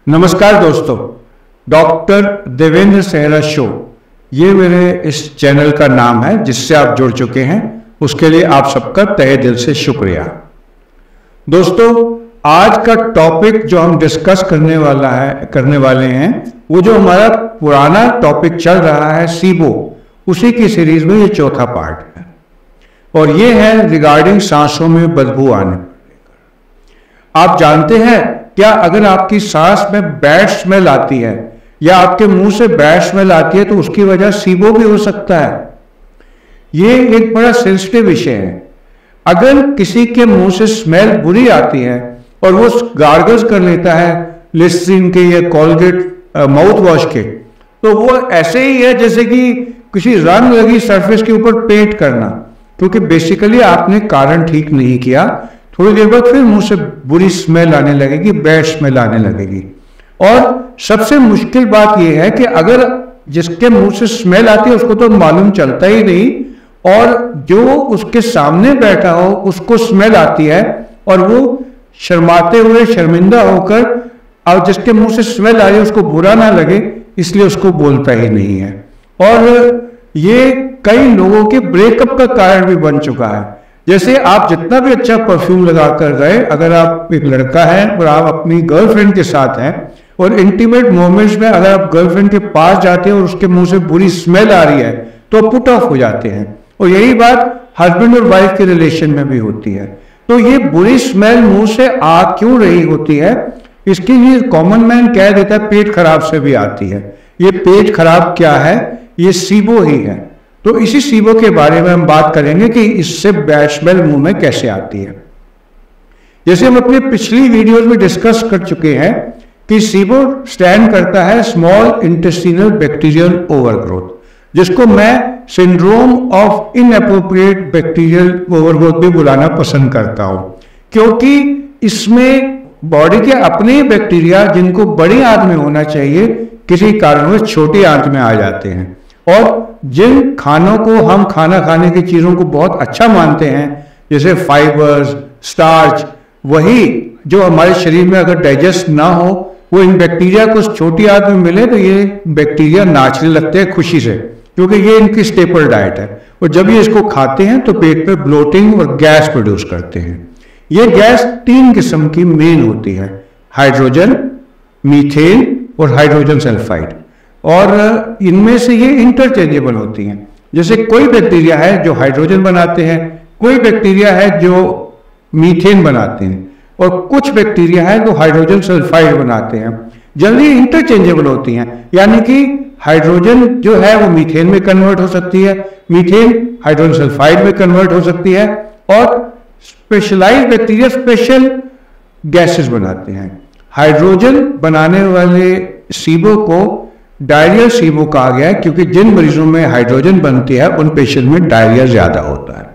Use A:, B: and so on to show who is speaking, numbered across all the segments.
A: नमस्कार दोस्तों, डॉक्टर देवेंद्र सेहरा शो ये मेरे इस चैनल का नाम है जिससे आप जुड़ चुके हैं। उसके लिए आप सबका तहे दिल से शुक्रिया। दोस्तों, आज का टॉपिक जो हम डिस्कस करने वाले हैं वो जो हमारा पुराना टॉपिक चल रहा है सीबो, उसी की सीरीज में ये चौथा पार्ट है और ये है रिगार्डिंग सांसों में बदबू आने। आप जानते हैं क्या, अगर आपकी सांस में बैड स्मेल आती है या आपके मुंह से बैड स्मेल आती है तो उसकी वजह सीबो भी हो सकता है। ये एक बड़ा सेंसिटिव विषय है। अगर किसी के मुंह से स्मेल बुरी आती है और वो गार्गल्स कर लेता है लिस्ट्रीन के या कोलगेट माउथ वॉश के, तो वो ऐसे ही है जैसे कि किसी रंग लगी सरफेस के ऊपर पेंट करना, क्योंकि बेसिकली आपने कारण ठीक नहीं किया। थोड़ी देर बाद फिर मुंह से बुरी स्मेल आने लगेगी, बैड स्मेल आने लगेगी। और सबसे मुश्किल बात यह है कि अगर जिसके मुंह से स्मेल आती है उसको तो मालूम चलता ही नहीं, और जो उसके सामने बैठा हो उसको स्मेल आती है और वो शर्माते हुए शर्मिंदा होकर, और जिसके मुंह से स्मेल आ रही है उसको बुरा ना लगे इसलिए उसको बोलता ही नहीं है। और ये कई लोगों के ब्रेकअप का कारण भी बन चुका है। जैसे आप जितना भी अच्छा परफ्यूम लगाकर गए, अगर आप एक लड़का है और आप अपनी गर्लफ्रेंड के साथ हैं और इंटीमेट मोमेंट्स में अगर आप गर्लफ्रेंड के पास जाते हैं और उसके मुंह से बुरी स्मेल आ रही है तो पुट ऑफ हो जाते हैं। और यही बात हस्बैंड और वाइफ के रिलेशन में भी होती है। तो ये बुरी स्मेल मुंह से आ क्यों रही होती है, इसके लिए कॉमन मैन कह देता है पेट खराब से भी आती है। ये पेट खराब क्या है? ये सीबो ही है। तो इसी सीबो के बारे में हम बात करेंगे कि इससे बैड स्मेल मुंह में कैसे आती है। जैसे हम अपनी पिछली वीडियोस में डिस्कस कर चुके हैं कि सीबो स्टैंड करता है स्मॉल इंटेस्टिनल बैक्टीरियल ओवरग्रोथ, जिसको मैं syndrome of inappropriate bacterial overgrowth भी बुलाना पसंद करता हूं, क्योंकि इसमें बॉडी के अपने बैक्टीरिया जिनको बड़ी आंत में होना चाहिए किसी कारणवश छोटी आंत में आ जाते हैं। और जिन खानों को हम खाना खाने की चीजों को बहुत अच्छा मानते हैं, जैसे फाइबर्स, स्टार्च, वही जो हमारे शरीर में अगर डाइजेस्ट ना हो वो इन बैक्टीरिया को छोटी आंत में मिले तो ये बैक्टीरिया नाचने लगते हैं खुशी से, क्योंकि ये इनकी स्टेपल डाइट है। और जब ये इसको खाते हैं तो पेट में ब्लोटिंग और गैस प्रोड्यूस करते हैं। ये गैस 3 किस्म की मेन होती है, हाइड्रोजन, मीथेन और हाइड्रोजन सल्फाइड। और इनमें से ये इंटरचेंजेबल होती हैं। जैसे कोई बैक्टीरिया है जो हाइड्रोजन बनाते हैं, कोई बैक्टीरिया है जो मीथेन बनाते हैं, और कुछ बैक्टीरिया है जो हाइड्रोजन सल्फाइड बनाते हैं। जल्दी इंटरचेंजेबल होती हैं, यानी कि हाइड्रोजन जो है वो मीथेन में कन्वर्ट हो सकती है, मीथेन हाइड्रोजन सल्फाइड में कन्वर्ट हो सकती है, और स्पेशलाइज्ड बैक्टीरिया स्पेशल गैसेस बनाते हैं। हाइड्रोजन बनाने वाले सीबो को डायरिया सीबो कहा गया है, क्योंकि जिन मरीजों में हाइड्रोजन बनती है उन पेशेंट में डायरिया ज्यादा होता है।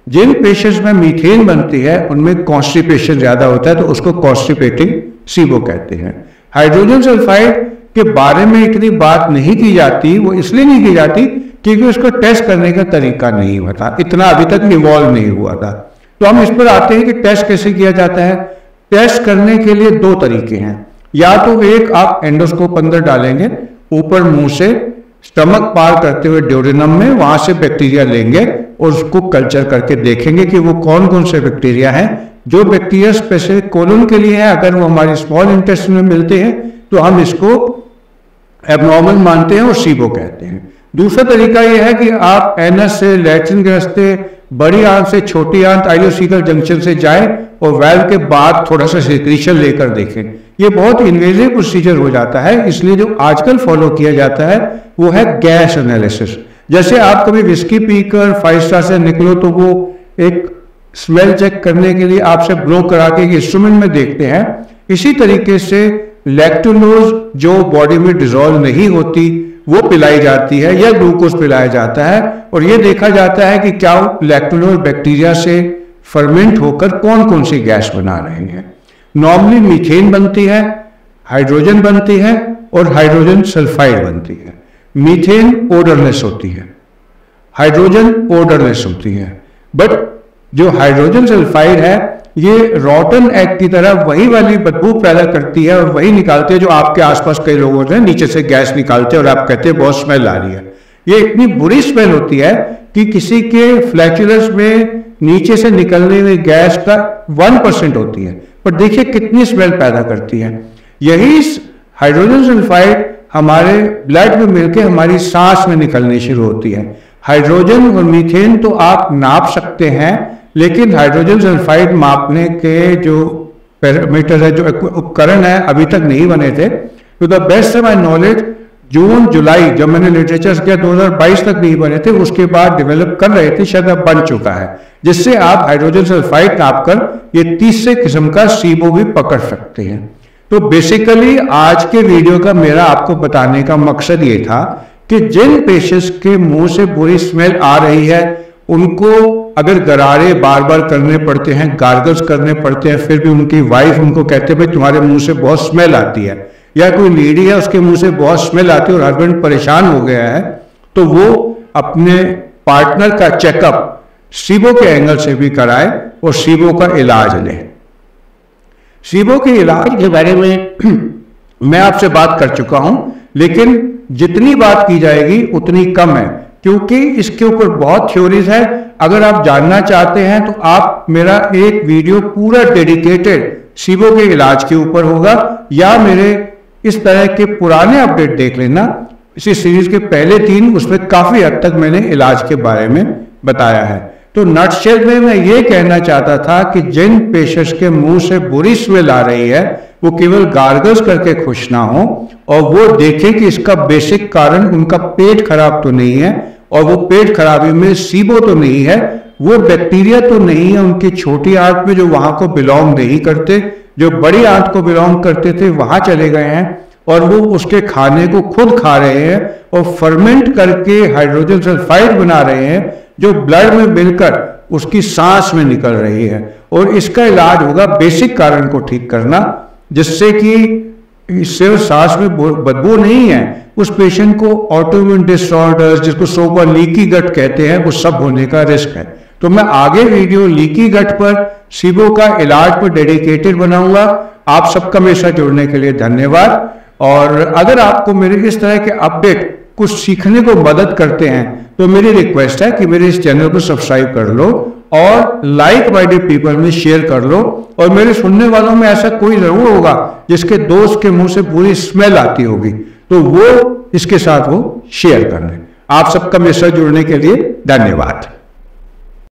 A: जिन पेशेंट्स में मीथेन बनती है उनमें कॉन्स्टिपेशन ज्यादा होता है, तो उसको कॉन्स्टिपेटिंग सीबो कहते हैं। हाइड्रोजन सल्फाइड के बारे में इतनी बात नहीं की जाती, वो इसलिए नहीं की जाती क्योंकि उसको टेस्ट करने का तरीका नहीं हुआ था, इतना अभी तक इवॉल्व नहीं हुआ था। तो हम इस पर आते हैं कि टेस्ट कैसे किया जाता है। टेस्ट करने के लिए 2 तरीके हैं। या तो एक, आप एंडोस्कोप अंदर डालेंगे, ऊपर मुंह से स्टमक पार करते हुए ड्यूडेनम में, वहां से बैक्टीरिया लेंगे और उसको कल्चर करके देखेंगे कि वो कौन कौन से बैक्टीरिया हैं। जो बैक्टीरिया स्पेसिफिक कोलन के लिए है, अगर वो हमारी स्मॉल इंटेस्टाइन में मिलते हैं तो हम इसको एबनॉर्मल मानते हैं और सीबो कहते हैं। दूसरा तरीका यह है कि आप एनस से, लैट्रिन के रास्ते, बड़ी आंत से छोटी आंत, आइलोसीकल जंक्शन से जाएं और वाल्व के बाद थोड़ा सा सिक्रीशन लेकर देखें। ये बहुत इन्वेजिव प्रोसीजर हो जाता है, इसलिए जो आजकल फॉलो किया जाता है वो है गैस एनालिसिस। जैसे आप कभी विस्की पीकर 5 स्टार से निकलो तो वो एक स्मेल चेक करने के लिए आपसे ब्लो करा के इंस्ट्रूमेंट में देखते हैं, इसी तरीके से लैक्टोलोज जो बॉडी में डिसॉल्व नहीं होती वो पिलाई जाती है या ग्लूकोज पिलाया जाता है, और ये देखा जाता है कि क्या लैक्टोलोज बैक्टीरिया से फर्मेंट होकर कौन कौन सी गैस बना रहे हैं। नॉर्मली मीथेन बनती है, हाइड्रोजन बनती है और हाइड्रोजन सल्फाइड बनती है। मीथेन ओडरलेस होती है, हाइड्रोजन ओडरलेस होती है, बट जो हाइड्रोजन सल्फाइड है ये रॉटन एग की तरह वही वाली बदबू पैदा करती है और वही निकालती है जो आपके आसपास कई लोग होते हैं, नीचे से गैस निकालते हैं और आप कहते हैं बहुत स्मेल आ रही है। ये इतनी बुरी स्मेल होती है कि किसी के फ्लैचुलस में नीचे से निकलने हुई गैस का 1% होती है, पर देखिए कितनी स्मेल पैदा करती है। यही हाइड्रोजन सल्फाइड हमारे ब्लड में मिलकर हमारी सांस में निकलनी शुरू होती है। हाइड्रोजन और मीथेन तो आप नाप सकते हैं, लेकिन हाइड्रोजन सल्फाइड मापने के जो पैरामीटर है, जो उपकरण है, अभी तक नहीं बने थे। To the best of my knowledge June July जब मैंने लिटरेचर किया 2022 तक नहीं बने थे, उसके बाद डेवलप कर रहे थे, शायद अब बन चुका है, जिससे आप हाइड्रोजन सल्फाइड नापकर ये तीसरे किस्म का सीबो भी पकड़ सकते हैं। तो बेसिकली आज के वीडियो का मेरा आपको बताने का मकसद ये था कि जिन पेशेंट्स के मुंह से बुरी स्मेल आ रही है, उनको अगर गरारे बार बार करने पड़ते हैं, गार्गल्स करने पड़ते हैं, फिर भी उनकी वाइफ उनको कहते हैं भाई तुम्हारे मुंह से बहुत स्मेल आती है, या कोई लेडी है उसके मुंह से बहुत स्मेल आती है और हस्बैंड परेशान हो गया है, तो वो अपने पार्टनर का चेकअप सीबो के एंगल से भी कराए और सीबो का इलाज ले। सीबो के इलाज के बारे में मैं आपसे बात कर चुका हूं, लेकिन जितनी बात की जाएगी उतनी कम है, क्योंकि इसके ऊपर बहुत थ्योरीज है। अगर आप जानना चाहते हैं तो आप मेरा एक वीडियो पूरा डेडिकेटेड सीबो के इलाज के ऊपर होगा, या मेरे इस तरह के पुराने अपडेट देख लेना। इसी सीरीज के पहले 3 उसमें काफी हद तक मैंने इलाज के बारे में बताया है। तो नटशेल में मैं ये कहना चाहता था कि जिन पेशेंट्स के मुंह से बुरी स्मेल आ रही है, वो केवल गार्गल्स करके खुश ना हो और वो देखें कि इसका बेसिक कारण उनका पेट खराब तो नहीं है, और वो पेट खराबी में सीबो तो नहीं है, वो बैक्टीरिया तो नहीं है उनकी छोटी आंत में जो वहां को बिलोंग नहीं करते, जो बड़ी आंत को बिलोंग करते थे वहां चले गए हैं और वो उसके खाने को खुद खा रहे हैं और फर्मेंट करके हाइड्रोजन सल्फाइड बना रहे हैं जो ब्लड में मिलकर उसकी सांस में निकल रही है। और इसका इलाज होगा बेसिक कारण को ठीक करना, जिससे कि सिर्फ सांस में बदबू नहीं है, उस पेशेंट को ऑटोइम्यून डिसऑर्डर्स, जिसको सोपर लीकी गट कहते हैं, वो सब होने का रिस्क है। तो मैं आगे वीडियो लीकी गट पर, सीबो का इलाज पर डेडिकेटेड बनाऊंगा। आप सबका मेरे साथ जुड़ने के लिए धन्यवाद। और अगर आपको मेरे इस तरह के अपडेट कुछ सीखने को मदद करते हैं तो मेरी रिक्वेस्ट है कि मेरे इस चैनल को सब्सक्राइब कर लो और लाइक माइंडेड पीपल में शेयर कर लो। और मेरे सुनने वालों में ऐसा कोई जरूर होगा जिसके दोस्त के मुंह से बुरी स्मेल आती होगी, तो वो इसके साथ वो शेयर कर लें। आप सबका मेरे साथ जुड़ने के लिए धन्यवाद।